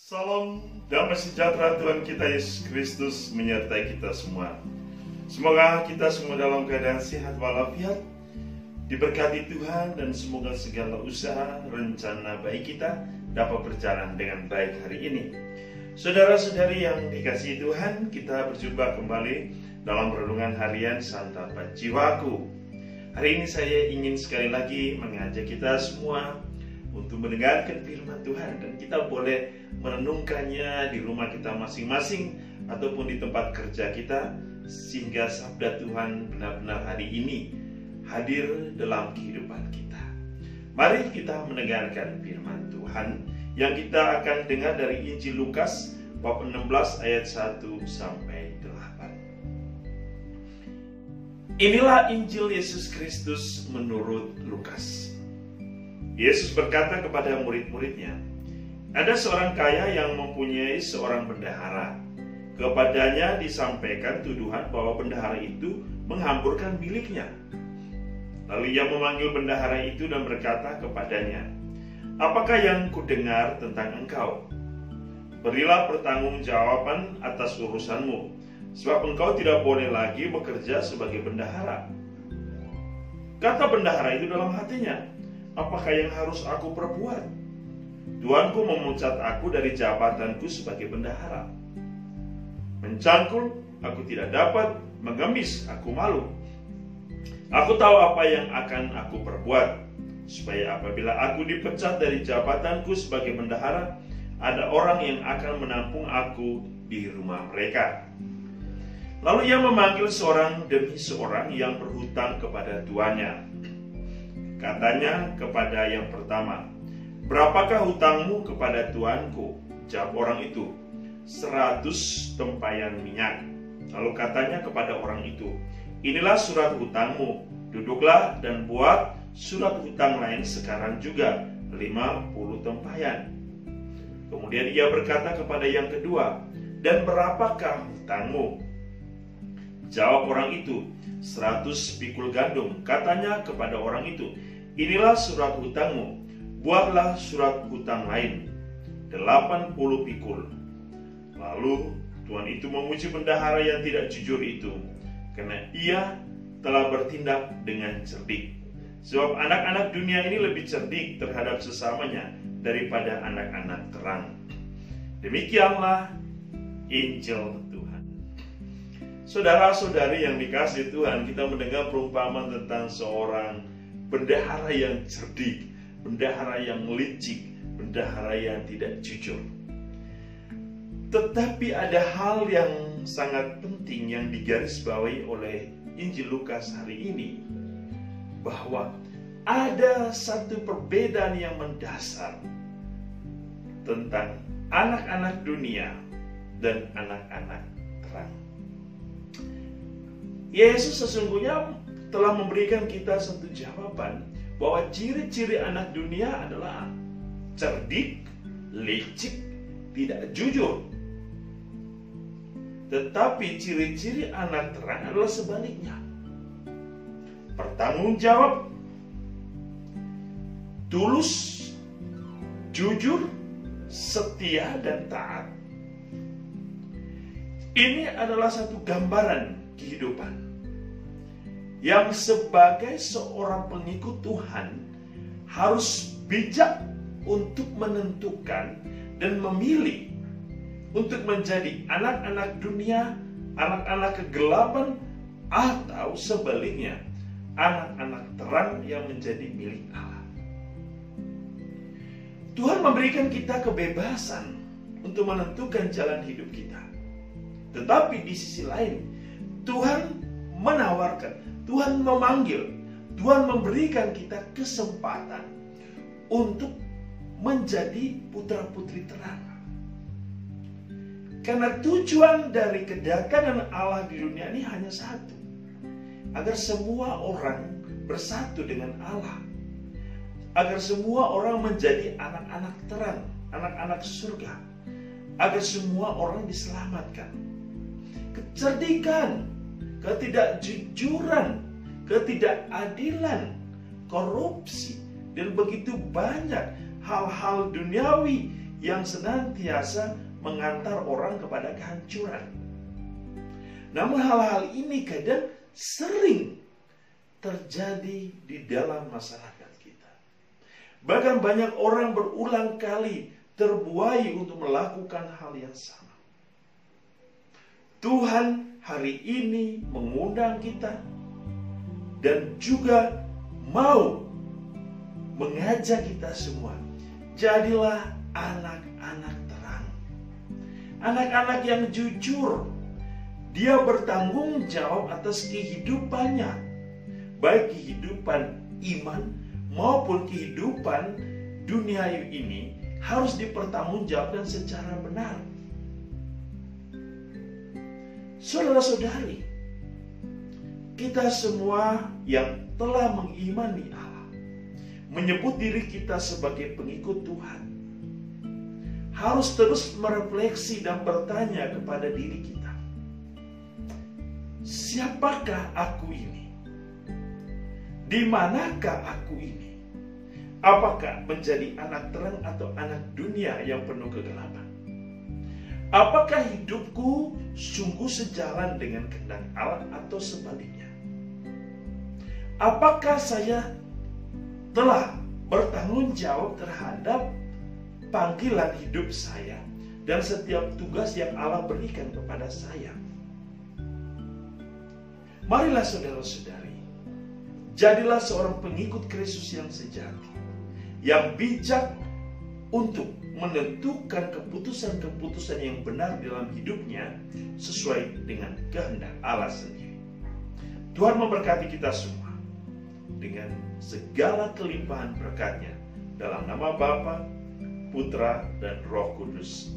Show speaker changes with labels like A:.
A: Salam damai sejahtera Tuhan kita Yesus Kristus menyertai kita semua. Semoga kita semua dalam keadaan sehat walafiat, diberkati Tuhan, dan semoga segala usaha rencana baik kita dapat berjalan dengan baik hari ini. Saudara-saudari yang dikasihi Tuhan, kita berjumpa kembali dalam renungan harian Santapan Jiwaku. Hari ini saya ingin sekali lagi mengajak kita semua untuk mendengarkan firman Tuhan, dan kita boleh merenungkannya di rumah kita masing-masing ataupun di tempat kerja kita, sehingga sabda Tuhan benar-benar hari ini hadir dalam kehidupan kita. Mari kita mendengarkan firman Tuhan yang kita akan dengar dari Injil Lukas bab 16 ayat 1 sampai 8. Inilah Injil Yesus Kristus menurut Lukas. Yesus berkata kepada murid-muridnya, ada seorang kaya yang mempunyai seorang bendahara. Kepadanya disampaikan tuduhan bahwa bendahara itu menghamburkan miliknya. Lalu ia memanggil bendahara itu dan berkata kepadanya, apakah yang kudengar tentang engkau? Berilah pertanggungjawaban atas urusanmu, sebab engkau tidak boleh lagi bekerja sebagai bendahara. Kata bendahara itu dalam hatinya, apakah yang harus aku perbuat? Tuanku memecat aku dari jabatanku sebagai bendahara. Mencangkul, aku tidak dapat. Mengemis, aku malu. Aku tahu apa yang akan aku perbuat, supaya apabila aku dipecat dari jabatanku sebagai bendahara, ada orang yang akan menampung aku di rumah mereka. Lalu ia memanggil seorang demi seorang yang berhutang kepada tuannya. Katanya kepada yang pertama, berapakah hutangmu kepada tuanku? Jawab orang itu, 100 tempayan minyak. Lalu katanya kepada orang itu, inilah surat hutangmu, duduklah dan buat surat hutang lain sekarang juga, 50 tempayan. Kemudian ia berkata kepada yang kedua, dan berapakah hutangmu? Jawab orang itu, 100 pikul gandum. Katanya kepada orang itu, inilah surat hutangmu, buatlah surat hutang lain, 80 pikul. Lalu Tuhan itu memuji bendahara yang tidak jujur itu, karena ia telah bertindak dengan cerdik. Sebab anak-anak dunia ini lebih cerdik terhadap sesamanya daripada anak-anak terang. Demikianlah Injil Tuhan. Saudara-saudari yang dikasihi Tuhan, kita mendengar perumpamaan tentang seorang bendahara yang cerdik, bendahara yang licik, bendahara yang tidak jujur. Tetapi ada hal yang sangat penting yang digarisbawahi oleh Injil Lukas hari ini, bahwa ada satu perbedaan yang mendasar tentang anak-anak dunia dan anak-anak terang. Yesus sesungguhnya telah memberikan kita satu jawaban bahwa ciri-ciri anak dunia adalah cerdik, licik, tidak jujur. Tetapi ciri-ciri anak terang adalah sebaliknya. Bertanggung jawab, tulus, jujur, setia, dan taat. Ini adalah satu gambaran kehidupan yang sebagai seorang pengikut Tuhan harus bijak untuk menentukan dan memilih untuk menjadi anak-anak dunia, anak-anak kegelapan, atau sebaliknya anak-anak terang yang menjadi milik Allah. Tuhan memberikan kita kebebasan untuk menentukan jalan hidup kita. Tetapi di sisi lain, Tuhan menawarkan, Tuhan memanggil, Tuhan memberikan kita kesempatan untuk menjadi putra-putri terang. Karena tujuan dari kedatangan Allah di dunia ini hanya satu, agar semua orang bersatu dengan Allah, agar semua orang menjadi anak-anak terang, anak-anak surga, agar semua orang diselamatkan. Kecerdikan, ketidakjujuran, ketidakadilan, korupsi, dan begitu banyak hal-hal duniawi yang senantiasa mengantar orang kepada kehancuran. Namun hal-hal ini kadang sering terjadi di dalam masyarakat kita. Bahkan banyak orang berulang kali terbuai untuk melakukan hal yang sama. Tuhan hari ini mengundang kita dan juga mau mengajak kita semua, jadilah anak-anak terang. Anak-anak yang jujur. Dia bertanggung jawab atas kehidupannya, baik kehidupan iman maupun kehidupan dunia ini harus dipertanggungjawabkan secara benar. Saudara-saudari, kita semua yang telah mengimani Allah, menyebut diri kita sebagai pengikut Tuhan, harus terus merefleksi dan bertanya kepada diri kita, siapakah aku ini? Di manakah aku ini? Apakah menjadi anak terang atau anak dunia yang penuh kegelapan? Apakah hidupku sungguh sejalan dengan kehendak Allah atau sebaliknya? Apakah saya telah bertanggung jawab terhadap panggilan hidup saya dan setiap tugas yang Allah berikan kepada saya? Marilah saudara-saudari, jadilah seorang pengikut Kristus yang sejati, yang bijak untuk menentukan keputusan-keputusan yang benar dalam hidupnya sesuai dengan kehendak Allah sendiri. Tuhan memberkati kita semua dengan segala kelimpahan berkat-Nya dalam nama Bapa, Putra, dan Roh Kudus.